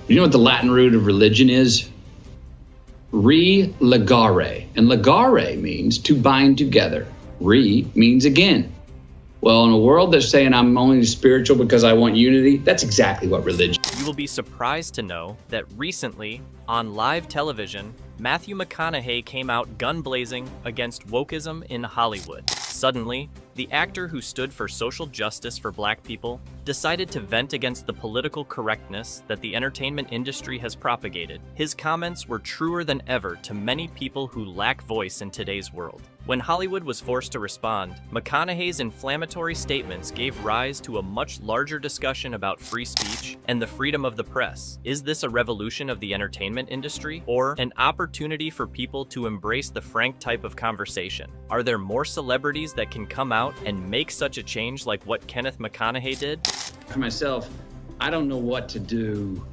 You know what the Latin root of religion is? Re-legare. And legare means to bind together. Re means again. Well, in a world that's saying I'm only spiritual because I want unity, that's exactly what religion is. You will be surprised to know that recently, on live television, Matthew McConaughey came out gun-blazing against wokeism in Hollywood. Suddenly, the actor who stood for social justice for Black people decided to vent against the political correctness that the entertainment industry has propagated. His comments were truer than ever to many people who lack voice in today's world. When Hollywood was forced to respond, McConaughey's inflammatory statements gave rise to a much larger discussion about free speech and the freedom of the press. Is this a revolution of the entertainment industry, or an opportunity for people to embrace the frank type of conversation? Are there more celebrities that can come out and make such a change like what Kenneth McConaughey did? For myself, I don't know what to do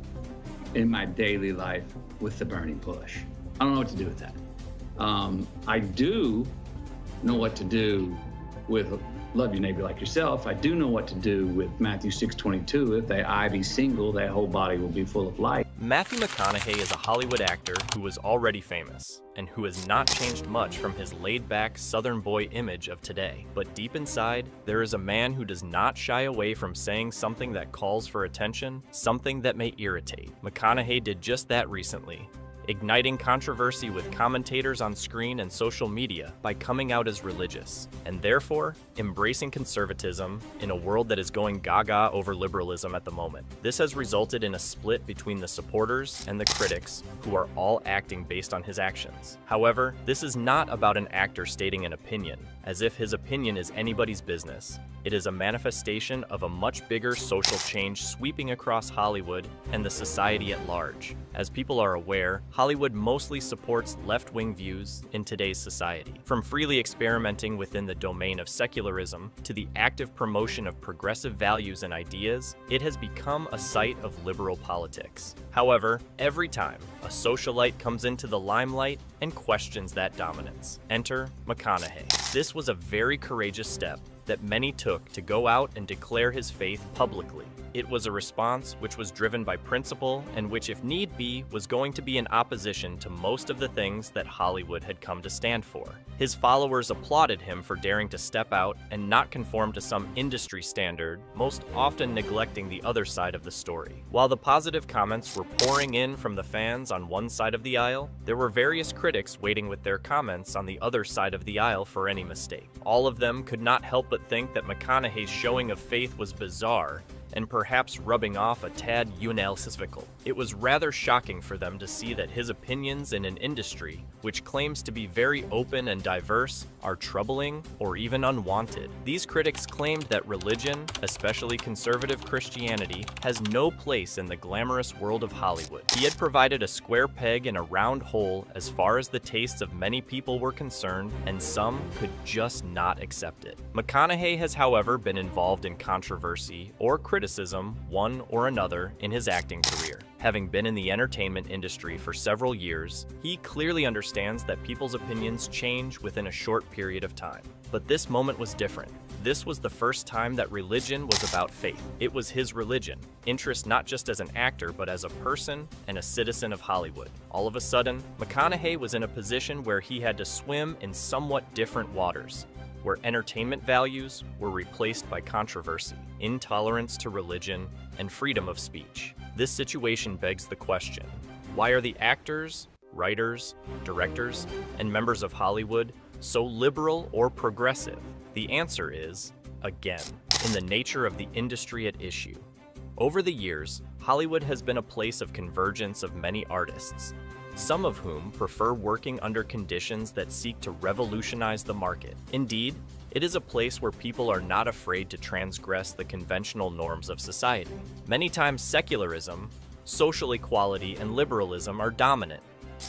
in my daily life with the burning bush. I don't know what to do with that. I do know what to do with love your neighbor like yourself. I do know what to do with Matthew 6:22. If thy eye be single, thy whole body will be full of light. Matthew McConaughey is a Hollywood actor who was already famous and who has not changed much from his laid-back Southern boy image of today. But deep inside, there is a man who does not shy away from saying something that calls for attention, something that may irritate. McConaughey did just that recently, igniting controversy with commentators on screen and social media by coming out as religious, and therefore embracing conservatism in a world that is going gaga over liberalism at the moment. This has resulted in a split between the supporters and the critics, who are all acting based on his actions. However, this is not about an actor stating an opinion, as if his opinion is anybody's business. It is a manifestation of a much bigger social change sweeping across Hollywood and the society at large. As people are aware, Hollywood mostly supports left-wing views in today's society. From freely experimenting within the domain of secularism to the active promotion of progressive values and ideas, it has become a site of liberal politics. However, every time a socialite comes into the limelight and questions that dominance, enter McConaughey. This was a very courageous step that many took to go out and declare his faith publicly. It was a response which was driven by principle and which, if need be, was going to be in opposition to most of the things that Hollywood had come to stand for. His followers applauded him for daring to step out and not conform to some industry standard, most often neglecting the other side of the story. While the positive comments were pouring in from the fans on one side of the aisle, there were various critics waiting with their comments on the other side of the aisle for any mistake. All of them could not help but think that McConaughey's showing of faith was bizarre and perhaps rubbing off a tad unalsifical. It was rather shocking for them to see that his opinions in an industry which claims to be very open and diverse are troubling or even unwanted. These critics claimed that religion, especially conservative Christianity, has no place in the glamorous world of Hollywood. He had provided a square peg in a round hole as far as the tastes of many people were concerned, and some could just not accept it. McConaughey has, however, been involved in controversy or criticism, one or another, in his acting career. Having been in the entertainment industry for several years, he clearly understands that people's opinions change within a short period of time. But this moment was different. This was the first time that religion was about faith. It was his religion, interest not just as an actor, but as a person and a citizen of Hollywood. All of a sudden, McConaughey was in a position where he had to swim in somewhat different waters, where entertainment values were replaced by controversy, intolerance to religion, and freedom of speech. This situation begs the question, why are the actors, writers, directors, and members of Hollywood so liberal or progressive? The answer is, again, in the nature of the industry at issue. Over the years, Hollywood has been a place of convergence of many artists, some of whom prefer working under conditions that seek to revolutionize the market. Indeed, it is a place where people are not afraid to transgress the conventional norms of society. Many times secularism, social equality, and liberalism are dominant.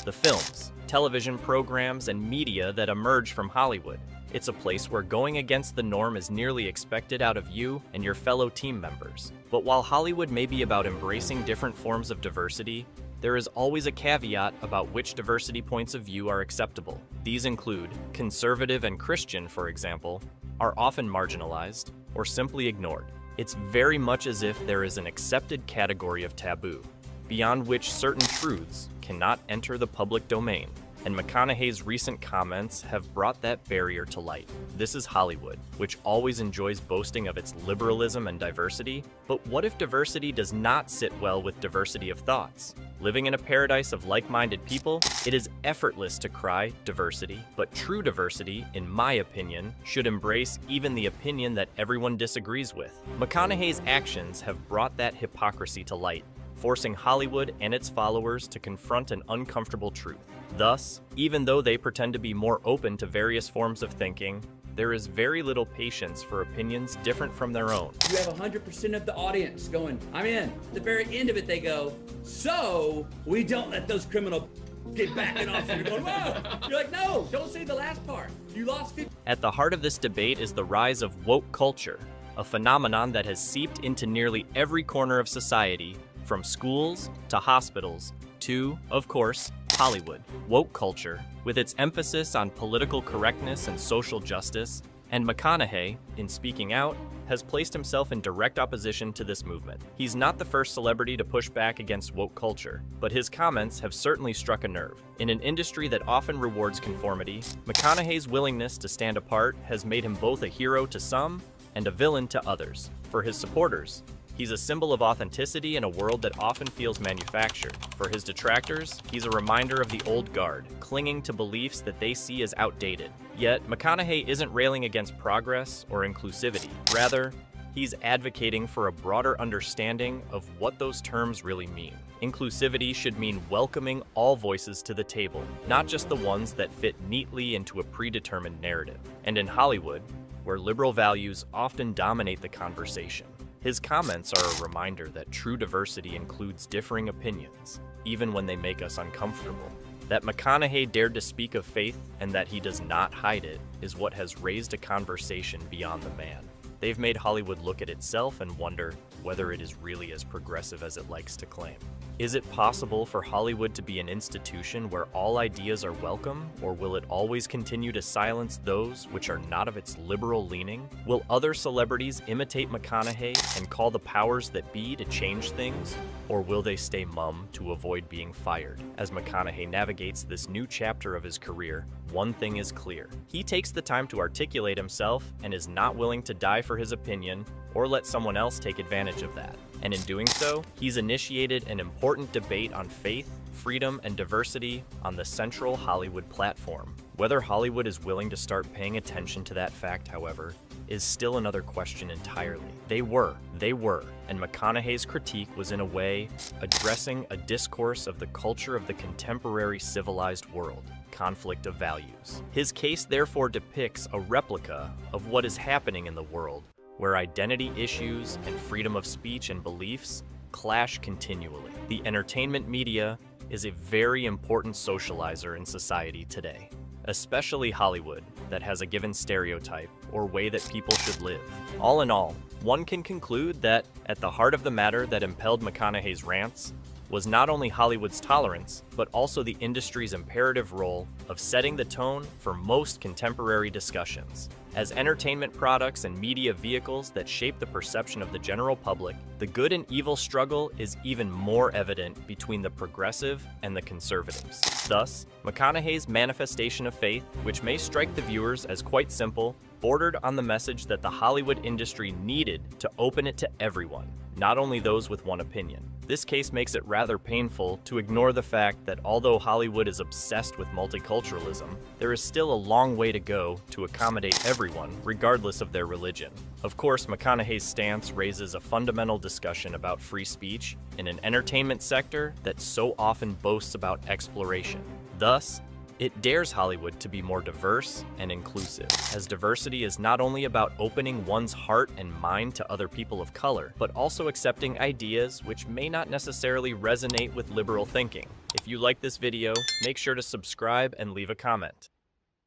The films, television programs, and media that emerge from Hollywood. It's a place where going against the norm is nearly expected out of you and your fellow team members. But while Hollywood may be about embracing different forms of diversity, there is always a caveat about which diversity points of view are acceptable. These include conservative and Christian, for example, are often marginalized or simply ignored. It's very much as if there is an accepted category of taboo. beyond which certain truths cannot enter the public domain. And McConaughey's recent comments have brought that barrier to light. This is Hollywood, which always enjoys boasting of its liberalism and diversity. But what if diversity does not sit well with diversity of thoughts? Living in a paradise of like-minded people, it is effortless to cry diversity, but true diversity, in my opinion, should embrace even the opinion that everyone disagrees with. McConaughey's actions have brought that hypocrisy to light, forcing Hollywood and its followers to confront an uncomfortable truth. Thus, even though they pretend to be more open to various forms of thinking, there is very little patience for opinions different from their own. You have 100% of the audience going, I'm in. At the very end of it, they go, so we don't let those criminals get backing off. And you're going, whoa! You're like, no, don't say the last part. You lost 50. At the heart of this debate is the rise of woke culture, a phenomenon that has seeped into nearly every corner of society, from schools to hospitals to, of course, Hollywood. Woke culture, with its emphasis on political correctness and social justice, and McConaughey, in speaking out, has placed himself in direct opposition to this movement. He's not the first celebrity to push back against woke culture, but his comments have certainly struck a nerve. In an industry that often rewards conformity, McConaughey's willingness to stand apart has made him both a hero to some and a villain to others. For his supporters, he's a symbol of authenticity in a world that often feels manufactured. For his detractors, he's a reminder of the old guard, clinging to beliefs that they see as outdated. Yet, McConaughey isn't railing against progress or inclusivity. Rather, he's advocating for a broader understanding of what those terms really mean. Inclusivity should mean welcoming all voices to the table, not just the ones that fit neatly into a predetermined narrative. And in Hollywood, where liberal values often dominate the conversation, his comments are a reminder that true diversity includes differing opinions, even when they make us uncomfortable. That McConaughey dared to speak of faith and that he does not hide it is what has raised a conversation beyond the man. They've made Hollywood look at itself and wonder whether it is really as progressive as it likes to claim. Is it possible for Hollywood to be an institution where all ideas are welcome, or will it always continue to silence those which are not of its liberal leaning? Will other celebrities imitate McConaughey and call the powers that be to change things? Or will they stay mum to avoid being fired? As McConaughey navigates this new chapter of his career, one thing is clear. He takes the time to articulate himself and is not willing to die for his opinion or let someone else take advantage of that. And in doing so, he's initiated an important debate on faith, freedom, and diversity on the central Hollywood platform. Whether Hollywood is willing to start paying attention to that fact, however, is still another question entirely. They were, and McConaughey's critique was in a way addressing a discourse of the culture of the contemporary civilized world, conflict of values. His case therefore depicts a replica of what is happening in the world, where identity issues and freedom of speech and beliefs clash continually. The entertainment media is a very important socializer in society today, especially Hollywood, that has a given stereotype or way that people should live. All in all, one can conclude that at the heart of the matter that impelled McConaughey's rants was not only Hollywood's tolerance, but also the industry's imperative role of setting the tone for most contemporary discussions. As entertainment products and media vehicles that shape the perception of the general public, the good and evil struggle is even more evident between the progressive and the conservatives. Thus, McConaughey's manifestation of faith, which may strike the viewers as quite simple, bordered on the message that the Hollywood industry needed to open it to everyone, not only those with one opinion. This case makes it rather painful to ignore the fact that although Hollywood is obsessed with multiculturalism, there is still a long way to go to accommodate everyone, regardless of their religion. Of course, McConaughey's stance raises a fundamental discussion about free speech in an entertainment sector that so often boasts about exploration. Thus, it dares Hollywood to be more diverse and inclusive, as diversity is not only about opening one's heart and mind to other people of color, but also accepting ideas which may not necessarily resonate with liberal thinking. If you like this video, make sure to subscribe and leave a comment.